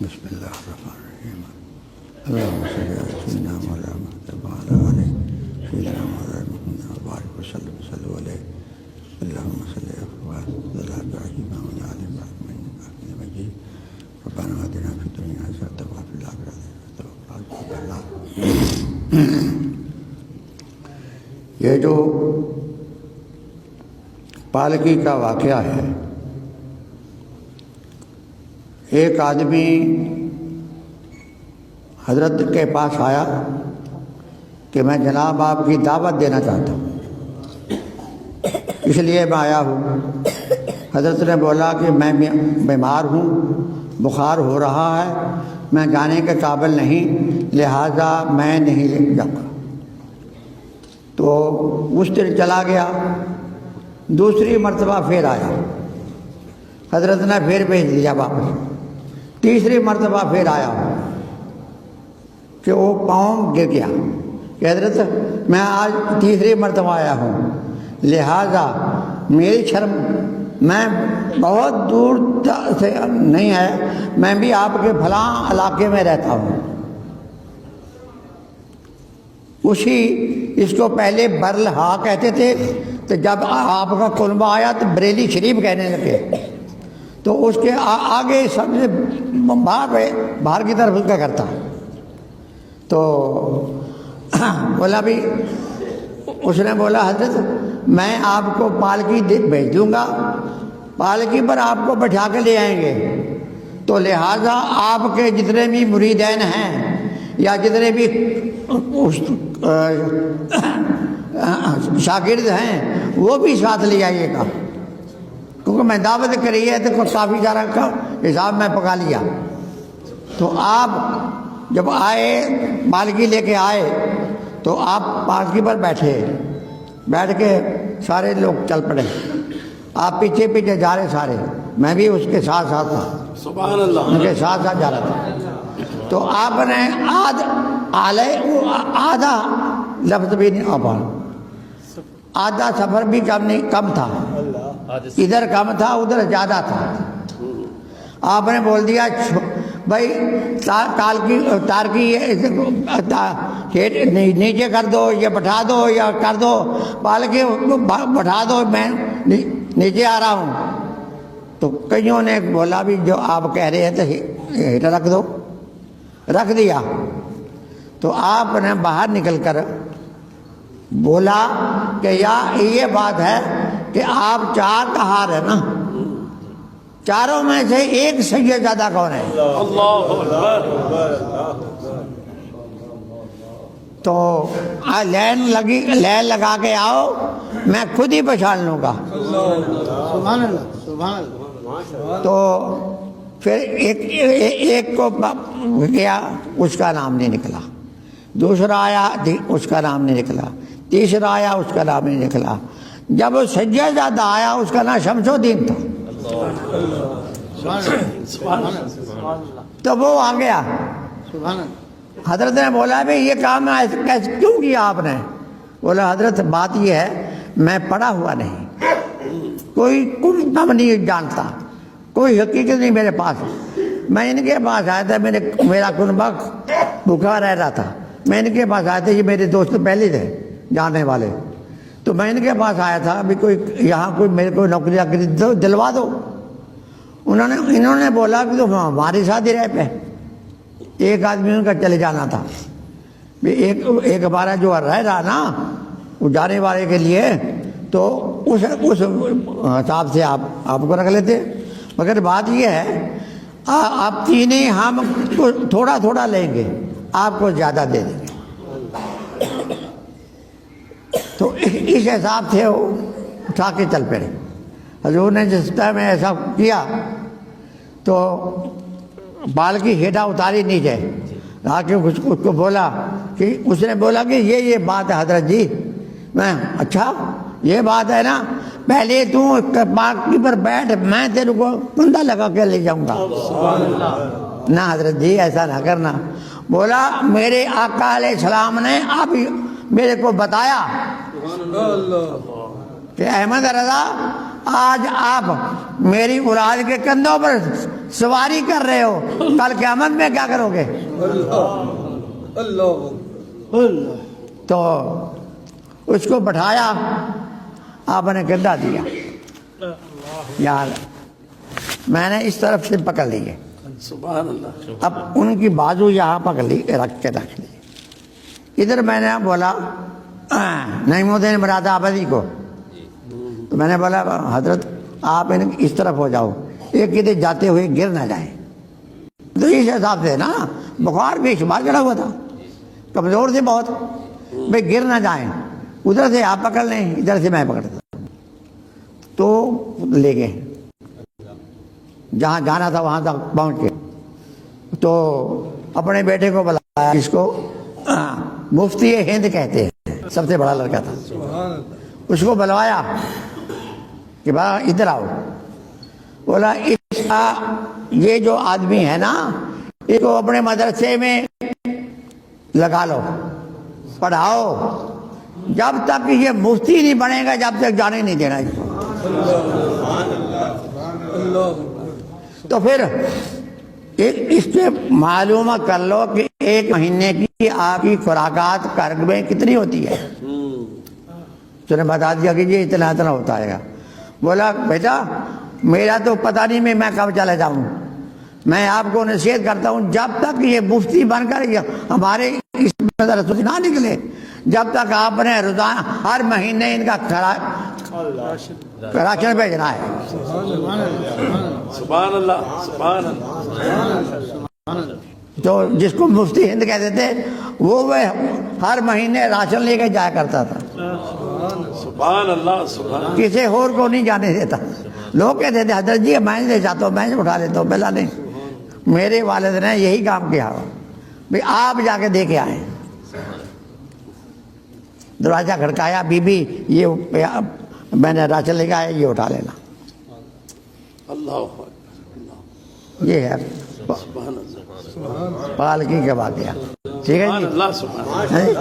بسم اللہ الرحمن الرحیم اللہم صلی علی سیدنا محمد وعلی آلہ سیدنا محمد وبارک وسلم علیہ اللہم صلی علی ابراہیم وعلی آل ابراہیم انک حمید مجید ربنا آتنا فی الدنیا حسنۃ وفی الآخرۃ حسنۃ وقنا عذاب النار۔ یہ جو پالکی کا واقعہ ہے، ایک آدمی حضرت کے پاس آیا کہ میں جناب آپ کی دعوت دینا چاہتا ہوں، اس لیے میں آیا ہوں۔ حضرت نے بولا کہ میں بیمار ہوں، بخار ہو رہا ہے، میں جانے کے قابل نہیں، لہٰذا میں نہیں جاؤں گا۔ تو اس دن چلا گیا، دوسری مرتبہ پھر آیا، حضرت نے پھر بھیج دیا واپس۔ تیسری مرتبہ پھر آیا کہ وہ پاؤں گر گیا کہ حضرت میں آج تیسری مرتبہ آیا ہوں، لہٰذا میری شرم، میں بہت دور سے نہیں ہے، میں بھی آپ کے فلاں علاقے میں رہتا ہوں۔ اس کو پہلے برلہا کہتے تھے، تو جب آپ کا کنبہ آیا تو بریلی شریف کہنے لگے، تو اس کے آگے سب سے باہر کی طرف اس کا کرتا۔ تو بولا بھی، اس نے بولا حضرت میں آپ کو پالکی بھیج دوں گا، پالکی پر آپ کو بٹھا کے لے آئیں گے، تو لہٰذا آپ کے جتنے بھی مریدین ہیں یا جتنے بھی شاگرد ہیں وہ بھی ساتھ لے آئیے گا، کیونکہ میں دعوت کری ہے تو کافی سارا کا حساب میں پکا لیا۔ تو آپ جب آئے، پالکی لے کے آئے، تو آپ پالکی پر بیٹھ کے سارے لوگ چل پڑے، آپ پیچھے پیچھے جا رہے سارے، میں بھی اس کے ساتھ ساتھ تھا، سبحان اللہ، ان کے ساتھ ساتھ جا رہا تھا۔ تو آپ نے آدھا لفظ بھی نہیں آ، آدھا سفر بھی کم تھا، ادھر کم تھا ادھر زیادہ تھا۔ آپ نے بول دیا بھائی تار کی نیچے کر دو، یا بٹھا دو، یا کر دو، پالکی بٹھا دو، میں نیچے آ رہا ہوں۔ تو کئیوں نے بولا بھی جو آپ کہہ رہے ہیں تو ہیٹر رکھ دو، رکھ دیا۔ تو آپ نے باہر نکل کر بولا کہ یہ بات ہے کہ آپ چار کا ہار ہے نا، چاروں میں سے ایک سید زیادہ کون ہے؟ اللہ اکبر۔ تو لین لگا کے آؤ، میں خود ہی پہچان لوں گا۔ سبحان اللہ، سبحان اللہ۔ تو پھر ایک کو گیا، اس کا نام نہیں نکلا، دوسرا آیا اس کا نام نہیں نکلا، تیسرا آیا اس کا نام نہیں نکلا۔ جب وہ سید زیادہ آیا، اس کا نام شمس الدین تھا، تو وہ آ گیا۔ حضرت نے بولا بھی یہ کام کیسے کیوں کیا آپ نے؟ بولا حضرت بات یہ ہے میں پڑھا ہوا نہیں، کوئی کم نہیں جانتا، کوئی حقیقت نہیں میرے پاس۔ میں ان کے پاس آیا تھا، میرا کنبہ بھوکا رہ رہا تھا، میں ان کے پاس آیا تھا، یہ میرے دوست پہلے تھے جاننے والے، تو میں ان کے پاس آیا تھا ابھی کوئی یہاں کوئی میرے کو نوکری دلوا دو۔ انہوں نے بولا کہ تم ہمارے ساتھ ہی رہ پہ، ایک آدمی ان کا چلے جانا تھا، ایک ہمارا جو رہ رہا نا وہ جانے والے کے لیے، تو اس حساب سے آپ کو رکھ لیتے۔ مگر بات یہ ہے آپ تینیں ہم تھوڑا تھوڑا لیں گے، آپ کو زیادہ دے دیں گے۔ تو اس حساب سے وہ اٹھا کے چل پڑے۔ حضور نے جس ٹائم ایسا کیا تو پالکی ہیٹا اتاری نیچے، آ کے اس کو بولا کہ اس نے بولا کہ یہ بات ہے حضرت جی۔ میں اچھا یہ بات ہے نا، پہلے تو پالکی پر بیٹھ، میں تیرے کو بندہ لگا کے لے جاؤں گا۔ نہ حضرت جی ایسا نہ کرنا۔ بولا میرے آقا علیہ السلام نے اب میرے کو بتایا کہ احمد رضا آج آپ میری اولاد کے کندھوں پر سواری کر رہے ہو، کل قیامت میں کیا کرو گے؟ تو اس کو بٹھایا، آپ نے کندھا دیا، یار میں نے اس طرف سے پکڑ لیے، سبحان اللہ، اب ان کی بازو یہاں پکڑ لی، رکھ لی ادھر، میں نے بولا نعیم الدین مراد آبادی کو، تو میں نے بولا حضرت آپ اس طرف ہو جاؤ، ایک کدھر جاتے ہوئے گر نہ جائیں، تو اس حساب سے نا بخار بھی شمار چڑھا ہوا تھا، کمزور تھے بہت، بھائی گر نہ جائیں، ادھر سے آپ پکڑ لیں، ادھر سے میں پکڑتا، تو لے گئے جہاں جانا تھا وہاں تک پہنچ کے، تو اپنے بیٹے کو بلایا، جس کو مفتی ہند کہتے ہیں، سب سے بڑا لڑکا تھا، اس کو بلوایا کہ بھائی ادھر آؤ، بولا اس کا یہ جو آدمی ہے نا، اس کو اپنے مدرسے میں لگا لو، پڑھاؤ، جب تک یہ مفتی نہیں بنے گا جب تک جانے نہیں دینا۔ تو پھر اس سے معلوم کر لو کہ ایک مہینے کی آپ کی خوراکات کرگ میں کتنی ہوتی ہے، تو نے بتا دیا کہ یہ اتنا اتنا ہوتا ہے گا۔ بولا بیٹا میرا تو پتہ نہیں میں کب چلا جاؤں، میں آپ کو نصیحت کرتا ہوں جب تک یہ مفتی بن کر ہمارے اس مدرسے نہ نکلے، جب تک آپ نے روزانہ ہر مہینے ان کا راشن بھیجنا ہے۔ سبحان اللہ، سبحان اللہ، تو جس کو مفتی ہند کہتے تھے وہ ہر مہینے راشن لے کے جایا کرتا تھا، سبحان اللہ، سبحان اللہ، کسی اور کو نہیں جانے دیتا۔ لوگ کہتے تھے حضرت جی میں لے جاتا ہوں، میں اٹھا لیتا ہوں، بلا نہیں، میرے والد نے یہی کام کیا، بھئی آپ جا کے دے کے آئیں۔ دروازہ کھڑکایا، بی بی یہ میں نے راشن لے کے آیا، یہ اٹھا لینا، اللہ اکبر، یہ ہے سبحان اللہ، پالکی کا واقعہ، ٹھیک ہے سبحان جی؟ اللہ، سبحان اللہ۔ ہیں؟